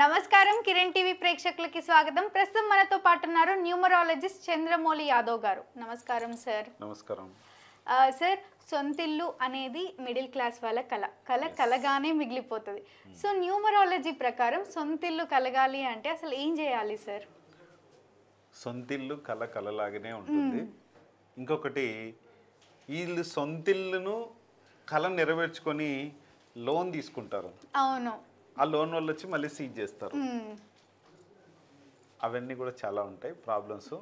నమస్కారం కిరణ్ టీవీ ప్రేక్షకులకి స్వాగతం. ప్రస్తుతం మనతో పాటు ఉన్నారు న్యూమరాలజిస్ట్ చంద్రమౌళి యాదవ్ గారు. నమస్కారం సార్. నమస్కారం సార్, సొంతిల్లు అనేది మిడిల్ క్లాస్ వాళ్ళ కల కలగానే మిగిలిపోతుంది. సో న్యూమరాలజీ ప్రకారం సొంతిల్లు కలగాలి అంటే అసలు ఏం చేయాలి సార్? సొంతిల్లు కలలాగానే ఉంటుంది. ఇంకొకటి, వీళ్ళు సొంతిల్లును కళ నెరవేర్చుకొని లోన్ తీసుకుంటారు. అవును. ఆ లోన్ వల్ల వచ్చి మళ్ళీ సీజ్ చేస్తారు. అవన్నీ కూడా చాలా ఉంటాయి ప్రాబ్లమ్స్.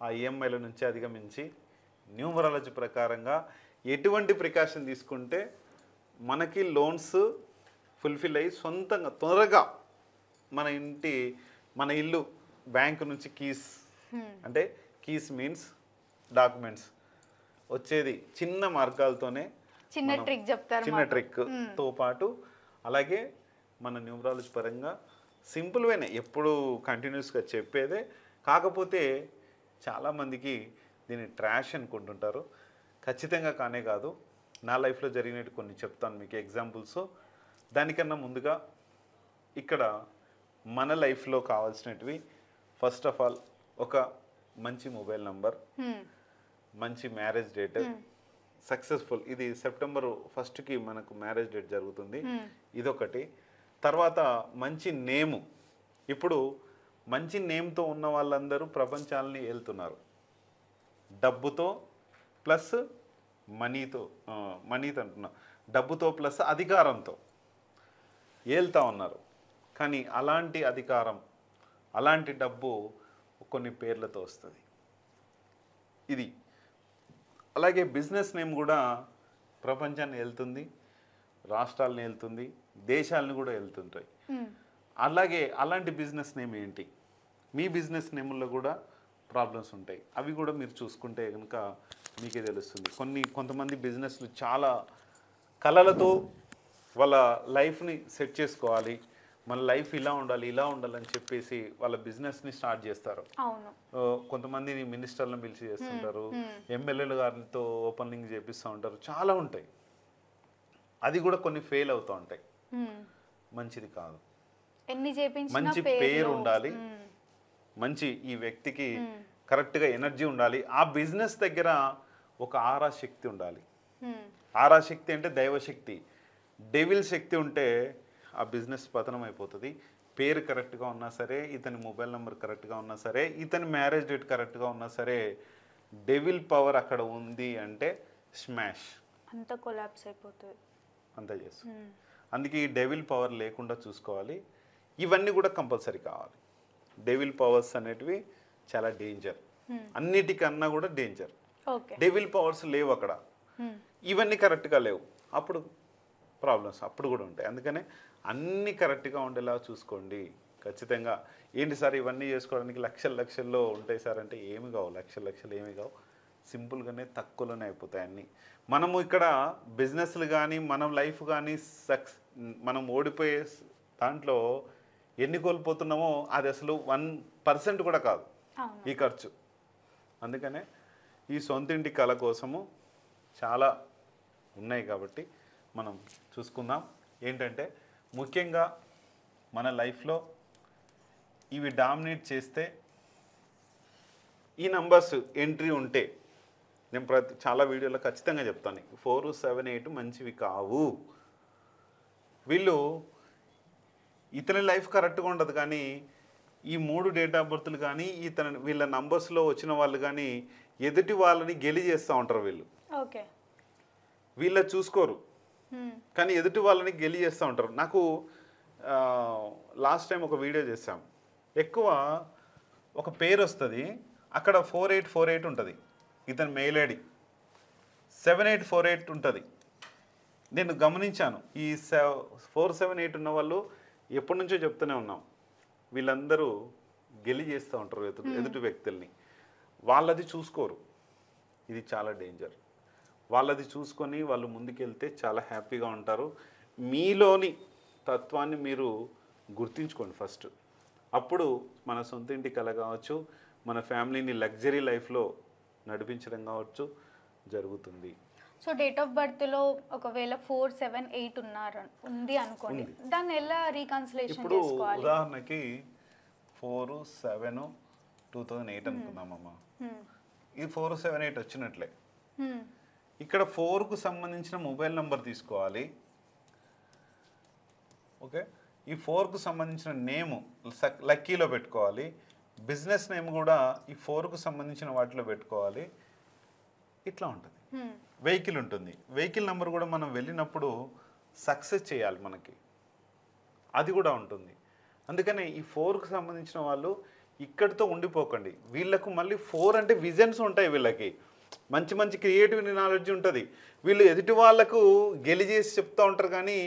ఆ ఈఎంఐల నుంచి అధిగమించి న్యూమరాలజీ ప్రకారంగా ఎటువంటి ప్రికాషన్ తీసుకుంటే మనకి లోన్స్ ఫుల్ఫిల్ అయ్యి సొంతంగా త్వరగా మన ఇల్లు బ్యాంకు నుంచి కీస్, అంటే కీస్ మీన్స్ డాక్యుమెంట్స్ వచ్చేది చిన్న మార్గాలతోనే, చిన్న ట్రిక్ చెప్తారు. చిన్న ట్రిక్తో పాటు అలాగే మన న్యూమరాలజీ పరంగా సింపుల్ వేనే ఎప్పుడు కంటిన్యూస్గా చెప్పేదే. కాకపోతే చాలామందికి దీన్ని ట్రాష్ అనుకుంటుంటారు. ఖచ్చితంగా కానే కాదు. నా లైఫ్లో జరిగినట్టు కొన్ని చెప్తాను మీకు ఎగ్జాంపుల్స్. దానికన్నా ముందుగా ఇక్కడ మన లైఫ్లో కావాల్సినవి ఫస్ట్ ఆఫ్ ఆల్ ఒక మంచి మొబైల్ నంబర్, మంచి మ్యారేజ్ డేట్, సక్సెస్ఫుల్. ఇది సెప్టెంబర్ 1కి మనకు మ్యారేజ్ డేట్ జరుగుతుంది. ఇదొకటి. తర్వాత మంచి నేము. ఇప్పుడు మంచి నేమ్తో ఉన్న వాళ్ళందరూ ప్రపంచాలని ఏలుతున్నారు. డబ్బుతో ప్లస్ మనీతో అంటున్నా, డబ్బుతో ప్లస్ అధికారంతో ఏలుతా ఉన్నారు. కానీ అలాంటి అధికారం, అలాంటి డబ్బు కొన్ని పేర్లతో వస్తుంది. ఇది అలాగే బిజినెస్ నేమ్ కూడా ప్రపంచాన్ని వెళ్తుంది, రాష్ట్రాలను వెళ్తుంది, దేశాలను కూడా వెళ్తుంటాయి. అలాగే అలాంటి బిజినెస్ నేమ్ ఏంటి? మీ బిజినెస్ నేముల్లో కూడా ప్రాబ్లమ్స్ ఉంటాయి. అవి కూడా మీరు చూసుకుంటే కనుక మీకే తెలుస్తుంది. కొంతమంది బిజినెస్లు చాలా కళలతో వాళ్ళ లైఫ్ని సెట్ చేసుకోవాలి, మన లైఫ్ ఇలా ఉండాలని చెప్పేసి వాళ్ళ బిజినెస్ని స్టార్ట్ చేస్తారు. కొంతమందిని మినిస్టర్లను పిలిచి చేస్తుంటారు, ఎమ్మెల్యేలు గారితో ఓపెనింగ్ చేపిస్తూ ఉంటారు. చాలా ఉంటాయి. అది కూడా కొన్ని ఫెయిల్ అవుతూ ఉంటాయి. మంచిది కాదు. మంచి పేరు ఉండాలి, మంచి ఈ వ్యక్తికి కరెక్ట్గా ఎనర్జీ ఉండాలి. ఆ బిజినెస్ దగ్గర ఒక ఆరా శక్తి ఉండాలి. ఆరా శక్తి అంటే దైవశక్తి. డెవిల్ శక్తి ఉంటే ఆ బిజినెస్ పతనం అయిపోతుంది. పేరు కరెక్ట్గా ఉన్నా సరే, ఇతని మొబైల్ నెంబర్ కరెక్ట్గా ఉన్నా సరే, ఇతని మ్యారేజ్ డేట్ కరెక్ట్గా ఉన్నా సరే, డెవిల్ పవర్ అక్కడ ఉంది అంటే స్మాష్, అంతా కొలాప్స్ అయిపోతుంది, అంతా చేస్తుంది. అందుకే ఈ డెవిల్ పవర్ లేకుండా చూసుకోవాలి. ఇవన్నీ కూడా కంపల్సరీ కావాలి. డెవిల్ పవర్స్ అనేటివి చాలా డేంజర్, అన్నిటికన్నా కూడా డేంజర్. డెవిల్ పవర్స్ లేవు అక్కడ, ఇవన్నీ కరెక్ట్గా లేవు, అప్పుడు ప్రాబ్లమ్స్ అప్పుడు కూడా ఉంటాయి. అందుకనే అన్నీ కరెక్ట్గా ఉండేలా చూసుకోండి. ఖచ్చితంగా ఏంటి సార్ ఇవన్నీ చేసుకోవడానికి లక్షల్లో ఉంటాయి సార్ అంటే ఏమి కావు, లక్షలు ఏమి కావు. సింపుల్గానే తక్కువలోనే అయిపోతాయి అన్నీ. మనము ఇక్కడ బిజినెస్లు కానీ మన లైఫ్ కానీ మనం ఓడిపోయే దాంట్లో ఎన్ని కోల్పోతున్నామో అది అసలు 1% కూడా కాదు ఈ ఖర్చు. అందుకనే ఈ సొంతింటి కళ కోసము చాలా ఉన్నాయి కాబట్టి మనం చూసుకుందాం. ఏంటంటే ముఖ్యంగా మన లైఫ్లో ఇవి డామినేట్ చేస్తే, ఈ నంబర్స్ ఎంట్రీ ఉంటే, నేను చాలా వీడియోలో ఖచ్చితంగా చెప్తాను, 4, 7, 8 మంచివి కావు. వీళ్ళు ఇతని లైఫ్ కరెక్ట్గా ఉండదు, కానీ ఈ 3 డేట్ ఆఫ్ బర్త్లు కానీ వీళ్ళ నంబర్స్లో వచ్చిన వాళ్ళు కానీ ఎదుటి వాళ్ళని గెలి చేస్తూ ఉంటారు. వీళ్ళ చూసుకోరు, కానీ ఎదుటి వాళ్ళని గెలి చేస్తూ ఉంటారు. నాకు లాస్ట్ టైం ఒక వీడియో చేశాం. ఎక్కువ ఒక పేరు వస్తుంది, అక్కడ 4848 ఉంటుంది, ఇతని మెయిల్ ఐడి 7848 ఉంటుంది. నేను గమనించాను, ఈ 478 ఉన్న వాళ్ళు ఎప్పటి నుంచో చెప్తూనే ఉన్నాం, వీళ్ళందరూ గెలి చేస్తూ ఉంటారు ఎదుటి వ్యక్తుల్ని. వాళ్ళది చూసుకోరు, ఇది చాలా డేంజర్. వాళ్ళది చూసుకొని వాళ్ళు ముందుకెళ్తే చాలా హ్యాపీగా ఉంటారు. మీలోని తత్వాన్ని మీరు గుర్తించుకోండి ఫస్ట్. అప్పుడు మన సొంత ఇంటి కళ కావచ్చు, మన ఫ్యామిలీని లగ్జరీ లైఫ్లో నడిపించడం కావచ్చు జరుగుతుంది. సో డేట్ ఆఫ్ బర్త్లో ఒకవేళ 4, 7, 8 ఉంది అనుకోండి, దాన్ని ఎలా రీకన్సిలేషన్ ఇప్పుడు చేసుకోవాలి? ఉదాహరణకి 4, 7, 2008 అనుకుందామమ్మా. ఇది 4, 7, 8 వచ్చినట్లే. ఇక్కడ 4కు సంబంధించిన మొబైల్ నంబర్ తీసుకోవాలి. ఓకే, ఈ 4కు సంబంధించిన నేము లక్కీలో పెట్టుకోవాలి. బిజినెస్ నేమ్ కూడా ఈ 4కు సంబంధించిన వాటిలో పెట్టుకోవాలి. ఇట్లా ఉంటుంది. వెహికల్ ఉంటుంది, వెహికల్ నెంబర్ కూడా మనం వెళ్ళినప్పుడు సక్సెస్ చేయాలి మనకి, అది కూడా ఉంటుంది. అందుకని ఈ 4కు సంబంధించిన వాళ్ళు ఇక్కడితో ఉండిపోకండి. వీళ్ళకు మళ్ళీ 4 అంటే విజన్స్ ఉంటాయి, వీళ్ళకి మంచి మంచి క్రియేటివ్ నాలెడ్జ్ ఉంటుంది. వీళ్ళు ఎదుటి వాళ్ళకు గెలిచేసి చెప్తూ ఉంటారు, కానీ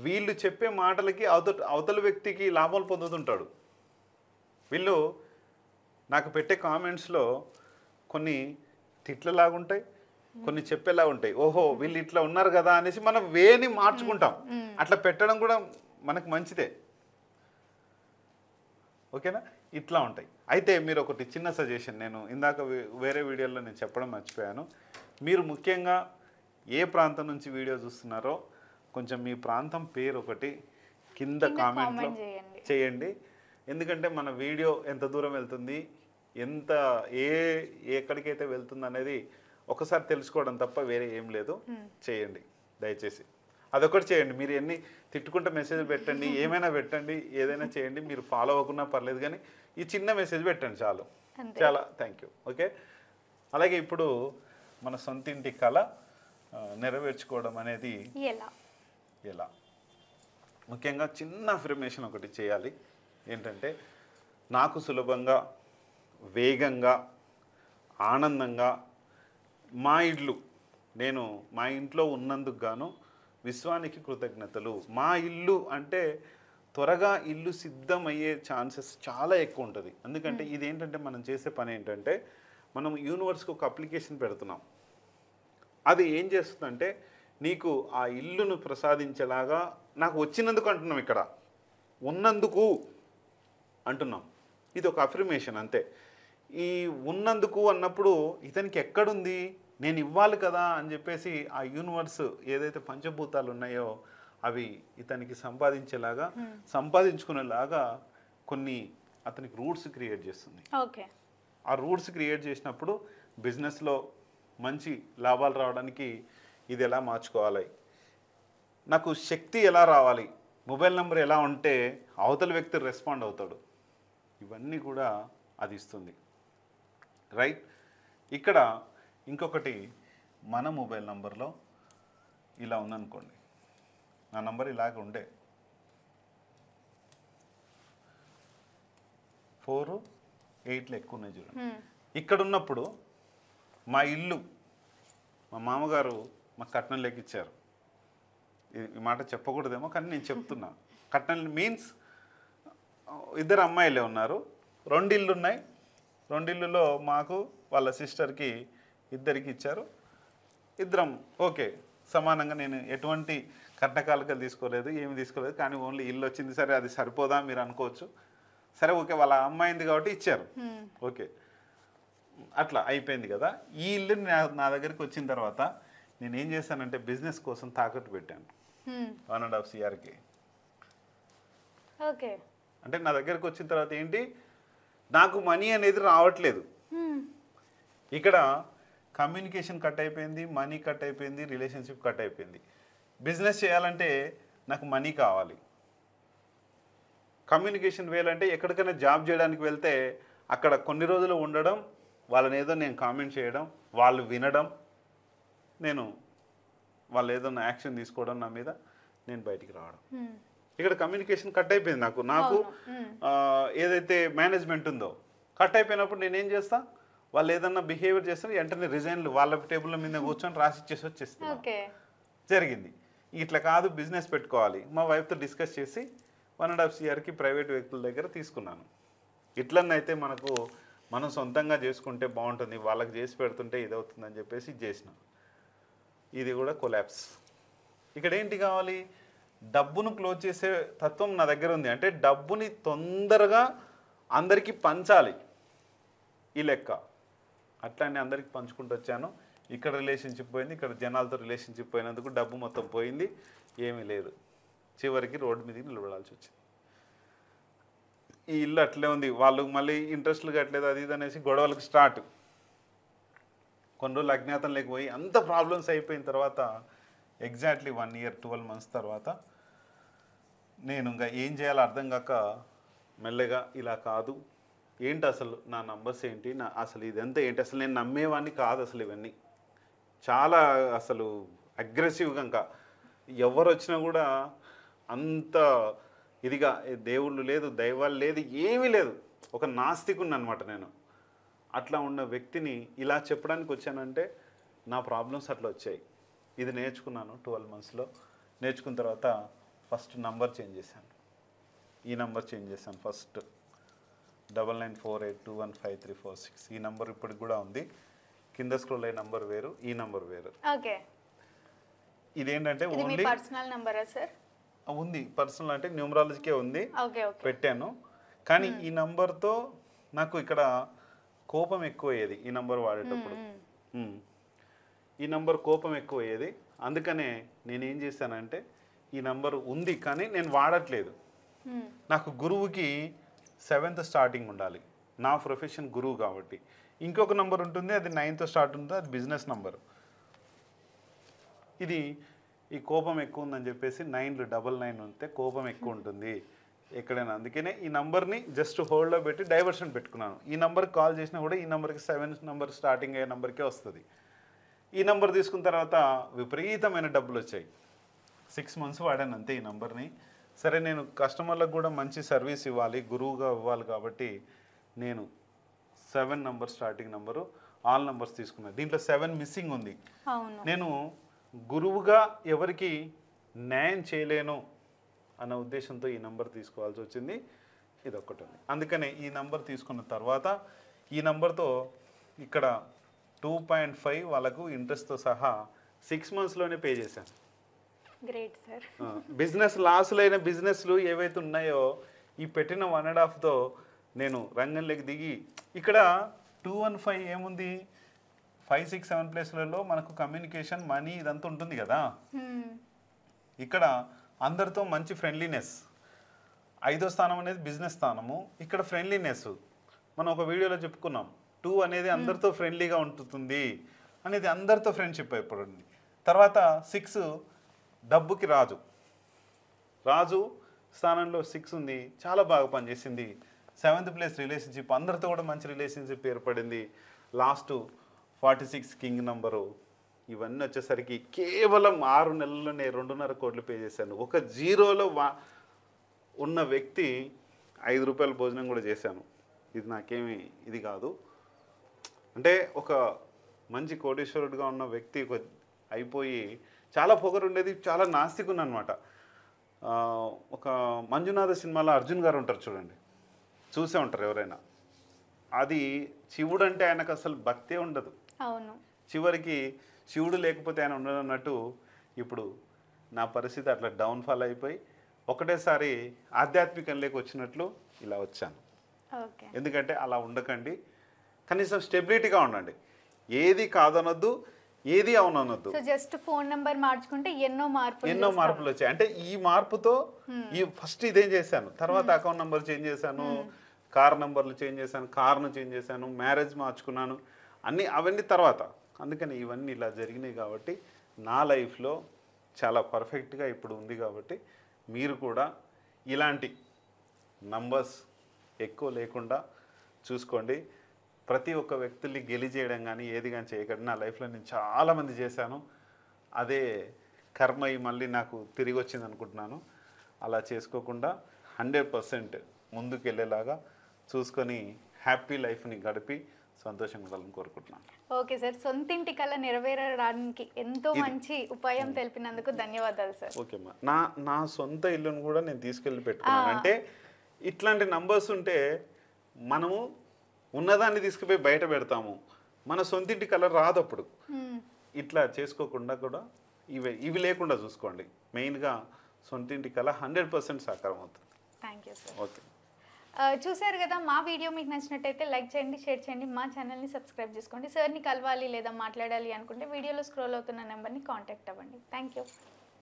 వీళ్ళు చెప్పే మాటలకి అవతల వ్యక్తికి లాభాలు పొందుతుంటాడు. వీళ్ళు నాకు పెట్టే కామెంట్స్లో కొన్ని తిట్లలాగుంటాయి, కొన్ని చెప్పేలా ఉంటాయి. ఓహో వీళ్ళు ఇట్లా ఉన్నారు కదా అనేసి మనం వేని మార్చుకుంటాం. అట్లా పెట్టడం కూడా మనకు మంచిదే. ఓకేనా, ఇట్లా ఉంటాయి. అయితే మీరు ఒకటి చిన్న సజెషన్, నేను ఇందాక వేరే వీడియోలో నేను చెప్పడం మర్చిపోయాను. మీరు ముఖ్యంగా ఏ ప్రాంతం నుంచి వీడియో చూస్తున్నారో కొంచెం మీ ప్రాంతం పేరు ఒకటి కింద కామెంట్లో చేయండి. ఎందుకంటే మన వీడియో ఎంత దూరం వెళ్తుంది, ఎక్కడికైతే వెళ్తుంది అనేది ఒకసారి తెలుసుకోవడం తప్ప వేరే ఏం లేదు. చేయండి దయచేసి, అదొకటి చేయండి. మీరు ఎన్ని తిట్టుకుంటే మెసేజ్ పెట్టండి, ఏమైనా పెట్టండి, ఏదైనా చేయండి. మీరు ఫాలో అవ్వకున్నా పర్లేదు, కానీ ఈ చిన్న మెసేజ్ పెట్టండి చాలు. చాలా థ్యాంక్ యూ. ఓకే, అలాగే ఇప్పుడు మన సొంత ఇంటి కళ నెరవేర్చుకోవడం అనేది ఎలా, ముఖ్యంగా చిన్న అఫర్మేషన్ ఒకటి చేయాలి. ఏంటంటే, నాకు సులభంగా, వేగంగా, ఆనందంగా నేను మా ఇంట్లో ఉన్నందుకు గాను విశ్వానికి కృతజ్ఞతలు. మా ఇల్లు అంటే త్వరగా ఇల్లు సిద్ధమయ్యే ఛాన్సెస్ చాలా ఎక్కువ ఉంటుంది. ఎందుకంటే ఇదేంటంటే మనం చేసే పని ఏంటంటే, మనం యూనివర్స్కి ఒక అప్లికేషన్ పెడుతున్నాం. అది ఏం చేస్తుందంటే నీకు ఆ ఇల్లును ప్రసాదించేలాగా, నాకు వచ్చినందుకు అంటున్నాం, ఇక్కడ ఉన్నందుకు అంటున్నాం. ఇది ఒక అఫర్మేషన్ అంతే. ఈ ఉన్నందుకు అన్నప్పుడు ఇతనికి ఎక్కడుంది, నేను ఇవ్వాలి కదా అని చెప్పేసి ఆ యూనివర్స్ ఏదైతే పంచభూతాలు ఉన్నాయో అవి ఇతనికి సంపాదించుకునేలాగా కొన్ని అతనికి రూట్స్ క్రియేట్ చేస్తుంది. ఆ రూట్స్ క్రియేట్ చేసినప్పుడు బిజినెస్లో మంచి లాభాలు రావడానికి ఇది ఎలా మార్చుకోవాలి, నాకు శక్తి ఎలా రావాలి, మొబైల్ నెంబర్ ఎలా ఉంటే అవతల వ్యక్తి రెస్పాండ్ అవుతాడు, ఇవన్నీ కూడా అది ఇస్తుంది. రైట్, ఇక్కడ ఇంకొకటి, మన మొబైల్ నంబర్లో ఇలా ఉందనుకోండి, నా నంబర్ ఇలాగ ఉండే 4, 8 ఎక్కువ ఉన్నాయి చూడండి. ఇక్కడ ఉన్నప్పుడు మా ఇల్లు, మా మామగారు మా కట్నం లెక్కిచ్చారు. ఈ మాట చెప్పకూడదేమో, కానీ నేను చెప్తున్నా. కట్నం మీన్స్ 2 అమ్మాయిలే ఉన్నారు, 2 ఇళ్ళు ఉన్నాయి. 2 ఇళ్ళులో మాకు వాళ్ళ సిస్టర్కి 2కి ఇచ్చారు. 2 ఓకే సమానంగా. నేను ఎటువంటి కట్నకాలకలు తీసుకోలేదు, ఏమి తీసుకోలేదు, కానీ ఓన్లీ ఇల్లు వచ్చింది. సరే అది సరిపోదా మీరు అనుకోవచ్చు. సరే ఓకే, వాళ్ళ అమ్మాయింది కాబట్టి ఇచ్చారు. ఓకే, అట్లా అయిపోయింది కదా. ఈ ఇల్లు నా దగ్గరికి వచ్చిన తర్వాత నేను ఏం చేశానంటే బిజినెస్ కోసం తాకట్టు పెట్టాను 1.5 CRకి. ఓకే, అంటే నా దగ్గరికి వచ్చిన తర్వాత ఏంటి, నాకు మనీ అనేది రావట్లేదు. ఇక్కడ కమ్యూనికేషన్ కట్ అయిపోయింది, మనీ కట్ అయిపోయింది, రిలేషన్షిప్ కట్ అయిపోయింది. బిజినెస్ చేయాలంటే నాకు మనీ కావాలి. కమ్యూనికేషన్ వేయాలంటే ఎక్కడికైనా జాబ్ చేయడానికి వెళ్తే అక్కడ కొన్ని రోజులు ఉండడం, వాళ్ళని ఏదో నేను కామెంట్ చేయడం, వాళ్ళు వినడం, వాళ్ళు ఏదైనా యాక్షన్ తీసుకోవడం నా మీద, నేను బయటికి రావడం. ఇక్కడ కమ్యూనికేషన్ కట్ అయిపోయింది. నాకు ఏదైతే మేనేజ్మెంట్ ఉందో కట్ అయిపోయినప్పుడు నేనేం చేస్తా, వాళ్ళు ఏదన్నా బిహేవియర్ చేస్తే వెంటనే రిజైన్లు వాళ్ళ టేబుల్ మీద కూర్చొని రాసి ఇచ్చేసి వచ్చేస్తాను. జరిగింది. ఇట్లా కాదు, బిజినెస్ పెట్టుకోవాలి. మా వైఫ్తో డిస్కస్ చేసి 1.5 CRకి ప్రైవేట్ వ్యక్తుల దగ్గర తీసుకున్నాను. ఇట్లనైతే మనం సొంతంగా చేసుకుంటే బాగుంటుంది, వాళ్ళకి చేసి పెడుతుంటే ఇది అవుతుందని చెప్పేసి చేసిన. ఇది కూడా కొలాప్స్. ఇక్కడ ఏంటి కావాలి, డబ్బును క్లోజ్ చేసే తత్వం నా దగ్గర ఉంది. అంటే డబ్బుని తొందరగా అందరికీ పంచాలి, ఈ లెక్క. అట్లానే అందరికీ పంచుకుంటూ వచ్చాను. ఇక్కడ రిలేషన్షిప్ పోయింది, ఇక్కడ జనాలతో రిలేషన్షిప్ పోయినందుకు డబ్బు మొత్తం పోయింది, ఏమీ లేదు. చివరికి రోడ్డు మీదకి నిలబడాల్సి వచ్చింది. ఈ ఇల్లు అట్లే ఉంది, వాళ్ళు మళ్ళీ ఇంట్రెస్ట్లు కట్టలేదు అది ఇది అనేసి గొడవలకు స్టార్ట్. కొన్ని రోజులు అజ్ఞాతం లేకపోయి అంత ప్రాబ్లమ్స్ అయిపోయిన తర్వాత ఎగ్జాక్ట్లీ 1 year 12 months తర్వాత నేను ఇంకా ఏం చేయాలో అర్థం కాక మెల్లగా ఇలా కాదు, ఏంటి అసలు నా నంబర్స్ ఏంటి, నా అసలు ఇదంతా ఏంటి, అసలు నేను నమ్మేవాడిని కాదు అసలు ఇవన్నీ. చాలా అసలు అగ్రెసివ్గా ఇంకా ఎవరు వచ్చినా కూడా అంత ఇదిగా దేవుళ్ళు లేదు, దైవాలు లేదు, ఏమీ లేదు, ఒక నాస్తికుని అనమాట నేను. అట్లా ఉన్న వ్యక్తిని ఇలా చెప్పడానికి వచ్చానంటే నా ప్రాబ్లమ్స్ అట్లా వచ్చాయి. ఇది నేర్చుకున్నాను 12 monthsలో. నేర్చుకున్న తర్వాత ఫస్ట్ నంబర్ చేంజ్ చేశాను. ఈ నంబర్ చేంజ్ చేశాను ఫస్ట్ 9948215346. ఈ నంబర్ ఇప్పటికి కూడా ఉంది. కింద స్క్రోల్ అయ్యే నంబర్ వేరు, ఈ నంబర్ వేరు. ఓకే, ఇదేంటంటే ఓన్లీ పర్సనల్ నంబరా సార్? ఉంది, పర్సనల్ అంటే న్యూమరాలజీకే ఉంది, ఓకే ఓకే పెట్టాను. కానీ ఈ నంబర్తో నాకు ఇక్కడ కోపం ఎక్కువ అయ్యేది ఈ నంబర్ వాడేటప్పుడు. ఈ నంబర్ కోపం ఎక్కువ అయ్యేది. అందుకనే నేనేం చేశానంటే ఈ నంబర్ ఉంది కానీ నేను వాడట్లేదు. నాకు గురువుకి 7th స్టార్టింగ్ ఉండాలి, నా ప్రొఫెషన్ గురువు కాబట్టి. ఇంకొక నంబర్ ఉంటుంది, అది 9th స్టార్ట్ ఉంటుంది, అది బిజినెస్ నంబరు. ఇది ఈ కోపం ఎక్కువ ఉందని చెప్పేసి 999 ఉంటే కోపం ఎక్కువ ఉంటుంది ఎక్కడైనా. అందుకనే ఈ నంబర్ని జస్ట్ హోల్డ్లో పెట్టి డైవర్షన్ పెట్టుకున్నాను. ఈ నంబర్కి కాల్ చేసినా కూడా ఈ నెంబర్కి 7 నెంబర్ స్టార్టింగ్ అయ్యే నెంబర్కే వస్తుంది. ఈ నెంబర్ తీసుకున్న తర్వాత విపరీతమైన డబ్బులు వచ్చాయి. 6 months వాడాను అంతే ఈ నెంబర్ని. సరే నేను కస్టమర్లకు కూడా మంచి సర్వీస్ ఇవ్వాలి, గురువుగా ఇవ్వాలి కాబట్టి నేను 7 number starting number all numbers తీసుకున్నాను. దీంట్లో 7 మిస్సింగ్ ఉంది. నేను గురువుగా ఎవరికి న్యాయం చేయలేను అన్న ఉద్దేశంతో ఈ నెంబర్ తీసుకోవాల్సి వచ్చింది. ఇది ఒక్కటి ఉంది. అందుకనే ఈ నెంబర్ తీసుకున్న తర్వాత ఈ నెంబర్తో ఇక్కడ 2.5 వాళ్ళకు ఇంట్రెస్ట్తో సహా 6 monthsలోనే పే చేశాను. Great sir. బిజినెస్ లాసులైన బిజినెస్లు ఏవైతే ఉన్నాయో ఈ పెట్టిన 1.5తో నేను రంగంలోకి దిగి ఇక్కడ 215 ఏముంది, 5, 6, 7 ప్లేస్లలో మనకు కమ్యూనికేషన్, మనీ ఇదంతా ఉంటుంది కదా. ఇక్కడ అందరితో మంచి ఫ్రెండ్లీనెస్. 5వ స్థానం అనేది బిజినెస్ స్థానము, ఇక్కడ ఫ్రెండ్లీనెస్. మనం ఒక వీడియోలో చెప్పుకున్నాం 2 అనేది అందరితో ఫ్రెండ్లీగా ఉంటుంది అనేది, అందరితో ఫ్రెండ్షిప్ అయిపోయింది. తర్వాత 6 డబ్బుకి రాజు స్థానంలో 6 ఉంది, చాలా బాగా పనిచేసింది. 7th ప్లేస్ రిలేషన్షిప్, అందరితో కూడా మంచి రిలేషన్షిప్ ఏర్పడింది. Last 46 king number. ఇవన్నీ వచ్చేసరికి కేవలం 6 నెలల్లోనే 2.5 కోట్లు పే చేశాను. ఒక జీరోలో ఉన్న వ్యక్తి 5 రూపాయల భోజనం కూడా చేశాను. ఇది నాకేమి ఇది కాదు. అంటే ఒక మంచి కోటీశ్వరుడిగా ఉన్న వ్యక్తి అయిపోయి చాలా పొగరు ఉండేది, చాలా నాస్తికుని అనమాట. ఒక మంజునాథ సినిమాలో అర్జున్ గారు ఉంటారు చూడండి, చూసే ఉంటారు ఎవరైనా. అది శివుడు అంటే ఆయనకు అసలు భక్తే ఉండదు. అవును, చివరికి శివుడు లేకపోతే ఆయన ఉండదు అన్నట్టు ఇప్పుడు నా పరిస్థితి అట్లా డౌన్ఫాల్ అయిపోయి ఒకటేసారి ఆధ్యాత్మికంలోకి వచ్చినట్లు ఇలా వచ్చాను. ఎందుకంటే అలా ఉండకండి, కనీసం స్టెబిలిటీగా ఉండండి. ఏది కాదనొద్దు, ఏది అవునొద్దు. జస్ట్ ఫోన్ నెంబర్ మార్చుకుంటే ఎన్నో మార్పులు వచ్చాయి. అంటే ఈ మార్పుతో ఈ ఫస్ట్ ఇదేం చేశాను, తర్వాత అకౌంట్ నెంబర్ చేంజ్ చేశాను, కార్ నెంబర్లు చేంజ్ చేశాను, కార్ను చేంజ్ చేశాను, మ్యారేజ్ మార్చుకున్నాను, అవన్నీ తర్వాత. అందుకని ఇవన్నీ ఇలా జరిగినాయి కాబట్టి నా లైఫ్లో చాలా పర్ఫెక్ట్గా ఇప్పుడు ఉంది. కాబట్టి మీరు కూడా ఇలాంటి నంబర్స్ ఎక్కువ లేకుండా చూసుకోండి. ప్రతి ఒక్క వ్యక్తుల్ని గెలిచేయడం కానీ ఏది కానీ చేయకండి. నా లైఫ్లో నేను చాలామంది చేశాను, అదే కర్మ మళ్ళీ నాకు తిరిగి వచ్చింది అనుకుంటున్నాను. అలా చేసుకోకుండా 100% ముందుకు వెళ్ళేలాగా చూసుకొని హ్యాపీ లైఫ్ని గడిపి సంతోషంగా ఉండాలని కోరుకుంటున్నాను. ఓకే సార్, సొంతింటి కళ నెరవేరడానికి ఎంతో మంచి ఉపాయం తెలిపినందుకు ధన్యవాదాలు సార్. ఓకే అమ్మా, నా సొంత ఇల్లును కూడా నేను తీసుకెళ్ళి పెట్టుకున్నాను. అంటే ఇట్లాంటి నంబర్స్ ఉంటే మనము ఉన్నదాన్ని తీసుకుపోయి బయట పెడతాము, మన సొంతింటి కళ రాదు. అప్పుడు ఇట్లా చేసుకోకుండా కూడా ఇవి లేకుండా చూసుకోండి. మెయిన్గా సొంతింటి కళ 100% సాకారం అవుతుంది. Thank you sir. ఓకే. చూశారు కదా, మా వీడియో మీకు నచ్చినట్టయితే లైక్ చేయండి, షేర్ చేయండి, మా ఛానల్ని సబ్స్క్రైబ్ చేసుకోండి. సార్ని కలవాలి లేదా మాట్లాడాలి అనుకుంటే వీడియోలో స్క్రోల్ అవుతున్న నెంబర్ని కాంటాక్ట్ అవ్వండి. Thank you.